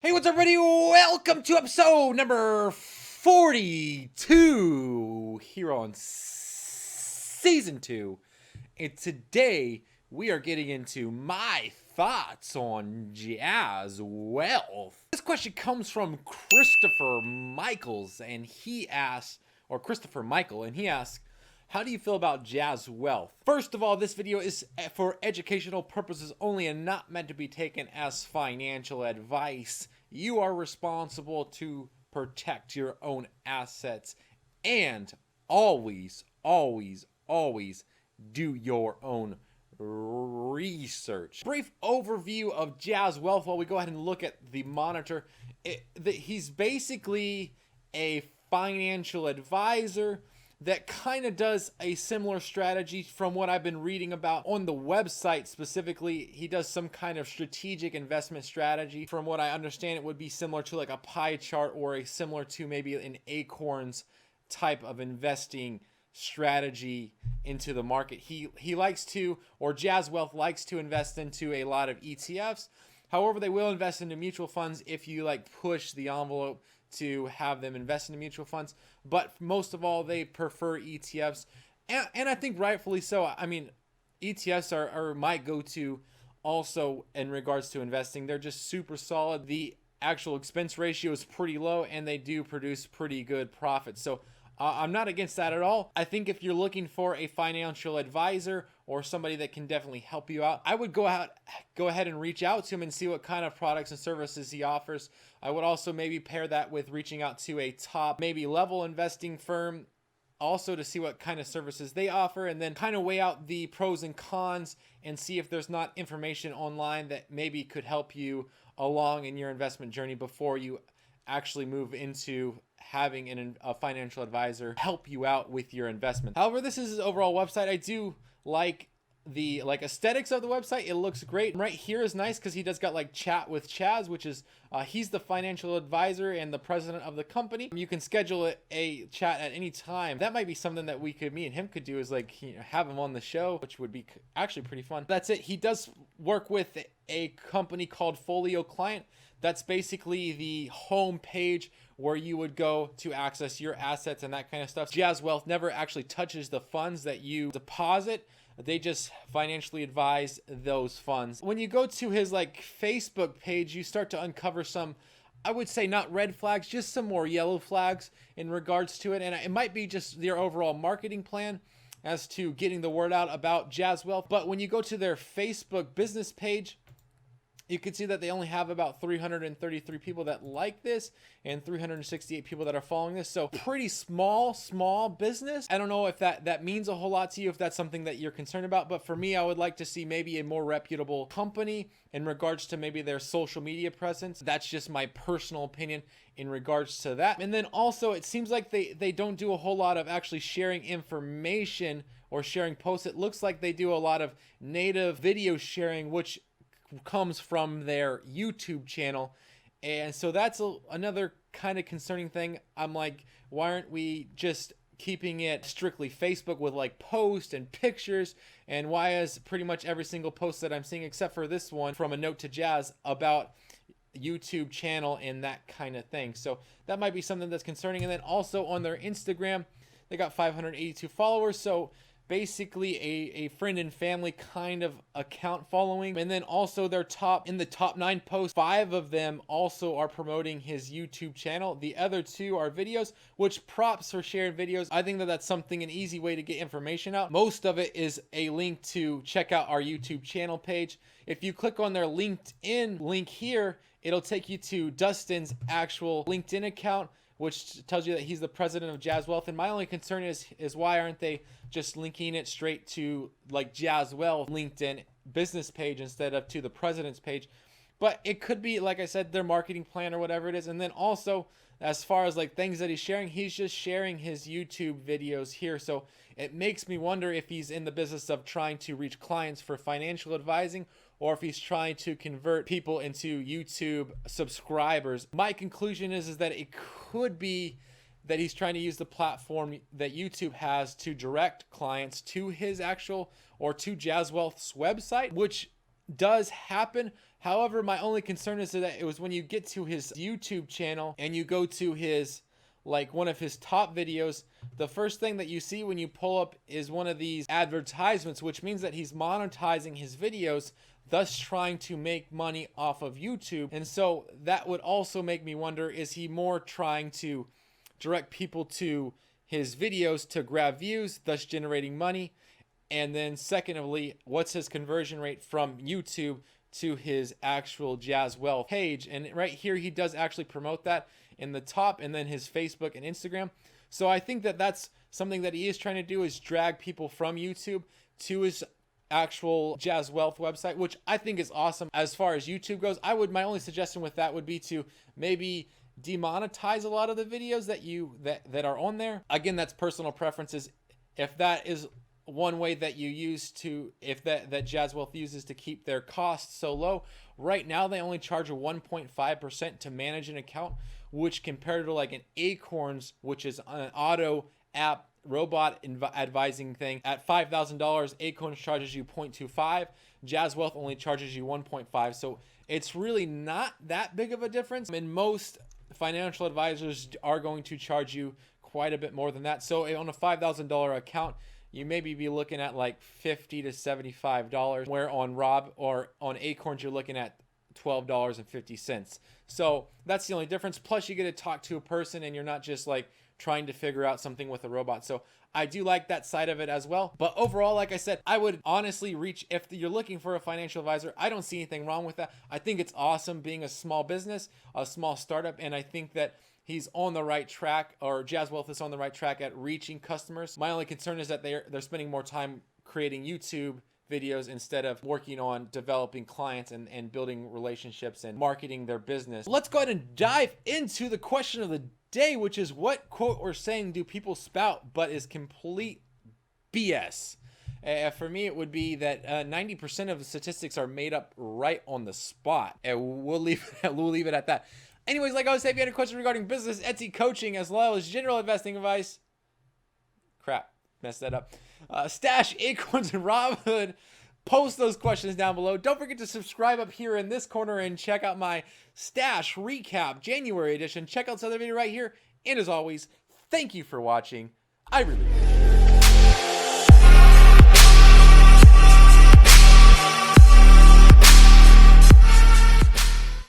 Hey, what's up, everybody? Welcome to episode number 42 here on season 2. And today we are getting into my thoughts on jazz wealth. This question comes from Christopher Michaels, and he asks, how do you feel about jazz wealth? First of all, this video is for educational purposes only and not meant to be taken as financial advice. You are responsible to protect your own assets and always, always, always do your own research. Brief overview of jazz wealth while we go ahead and look at the monitor. He's basically a financial advisor that kind of does a similar strategy from what I've been reading about on the website. Specifically, he does some kind of strategic investment strategy. From what I understand, it would be similar to like a pie chart or similar to maybe an acorns type of investing strategy into the market. He likes to, or Jazz Wealth likes to, invest into a lot of ETFs. However, they will invest into mutual funds if you like push the envelope to have them invest in mutual funds, but most of all they prefer ETFs, and I think rightfully so. I mean, ETFs are my go-to also in regards to investing. They're just super solid. The actual expense ratio is pretty low and they do produce pretty good profits. So I'm not against that at all. I think if you're looking for a financial advisor or somebody that can definitely help you out, I would go ahead and reach out to him and see what kind of products and services he offers. I would also maybe pair that with reaching out to a top, maybe level investing firm also to see what kind of services they offer, and then kind of weigh out the pros and cons and see if there's not information online that maybe could help you along in your investment journey before you actually move into having a financial advisor help you out with your investment. However, this is his overall website. I do like the aesthetics of the website. It looks great. Right here is nice because he does got like chat with Chaz, which is he's the financial advisor and the president of the company. You can schedule a chat at any time. That might be something that me and him could do, is like, you know, have him on the show, which would be actually pretty fun. That's it. He does work with a company called Folio Client. That's basically the home page where you would go to access your assets and that kind of stuff. Jazz Wealth never actually touches the funds that you deposit. They just financially advise those funds. When you go to his like Facebook page, you start to uncover some, I would say not red flags, just some more yellow flags in regards to it. And it might be just their overall marketing plan as to getting the word out about Jazz Wealth. But when you go to their Facebook business page, you can see that they only have about 333 people that like this and 368 people that are following this. So pretty small business. I don't know if that means a whole lot to you, if that's something that you're concerned about. But for me, I would like to see maybe a more reputable company in regards to maybe their social media presence. That's just my personal opinion in regards to that. And then also, it seems like they don't do a whole lot of actually sharing information or sharing posts. It looks like they do a lot of native video sharing, which comes from their YouTube channel. And so that's another kind of concerning thing. I'm like, why aren't we just keeping it strictly Facebook with like posts and pictures? And why is pretty much every single post that I'm seeing, except for this one from A Note to Jazz, about YouTube channel and that kind of thing? So that might be something that's concerning. And then also on their Instagram, they got 582 followers. So basically a friend and family kind of account following. And then also in the top 9 posts, 5 of them also are promoting his YouTube channel. The other 2 are videos, which props for sharing videos. I think that's something, an easy way to get information out. Most of it is a link to check out our YouTube channel page. If you click on their LinkedIn link here, it'll take you to Dustin's actual LinkedIn account, which tells you that he's the president of Jazz Wealth. And my only concern is why aren't they just linking it straight to like Jazz Wealth LinkedIn business page instead of to the president's page? But it could be, like I said, their marketing plan or whatever it is. And then also, as far as like things that he's sharing, he's just sharing his YouTube videos here. So it makes me wonder if he's in the business of trying to reach clients for financial advising, or if he's trying to convert people into YouTube subscribers. My conclusion is that it could be that he's trying to use the platform that YouTube has to direct clients to his actual, or to Jazz Wealth's website, which does happen. However, my only concern is that it was when you get to his YouTube channel and you go to his, like, one of his top videos, the first thing that you see when you pull up is one of these advertisements, which means that he's monetizing his videos, thus trying to make money off of YouTube. And so that would also make me wonder, is he more trying to direct people to his videos to grab views, thus generating money? And then secondly, what's his conversion rate from YouTube to his actual Jazz Wealth page? And right here, he does actually promote that in the top, and then his Facebook and Instagram. So I think that that's something that he is trying to do, is drag people from YouTube to his actual Jazz Wealth website, which I think is awesome. As far as YouTube goes, my only suggestion with that would be to maybe demonetize a lot of the videos that are on there. Again, that's personal preferences. If that is one way that you use to, if that Jazz Wealth uses to keep their costs so low. Right now, they only charge a 1.5% to manage an account, which compared to like an Acorns, which is an auto app robot advising thing, at $5,000, Acorns charges you 0.25. Jazz Wealth only charges you 1.5. So it's really not that big of a difference. And most financial advisors are going to charge you quite a bit more than that. So on a $5,000 account, you maybe be looking at like $50 to $75, where on Rob or on Acorns, you're looking at $12.50. So that's the only difference. Plus you get to talk to a person and you're not just like trying to figure out something with a robot. So I do like that side of it as well. But overall, like I said, I would honestly reach, if you're looking for a financial advisor, I don't see anything wrong with that. I think it's awesome being a small business, a small startup. And I think that he's on the right track, or Jazz Wealth is on the right track at reaching customers. My only concern is that they're spending more time creating YouTube videos instead of working on developing clients and building relationships and marketing their business. Let's go ahead and dive into the question of the day, which is, what quote or saying do people spout but is complete BS? For me, it would be that 90% of the statistics are made up right on the spot. And we'll leave it at that. Anyways, like I was saying, if you had a question regarding business, Etsy coaching, as well as general investing advice, crap, messed that up. Stash, Acorns, and Robinhood, post those questions down below. Don't forget to subscribe up here in this corner and check out my Stash Recap January edition. Check out this other video right here. And as always, thank you for watching. I really appreciate it.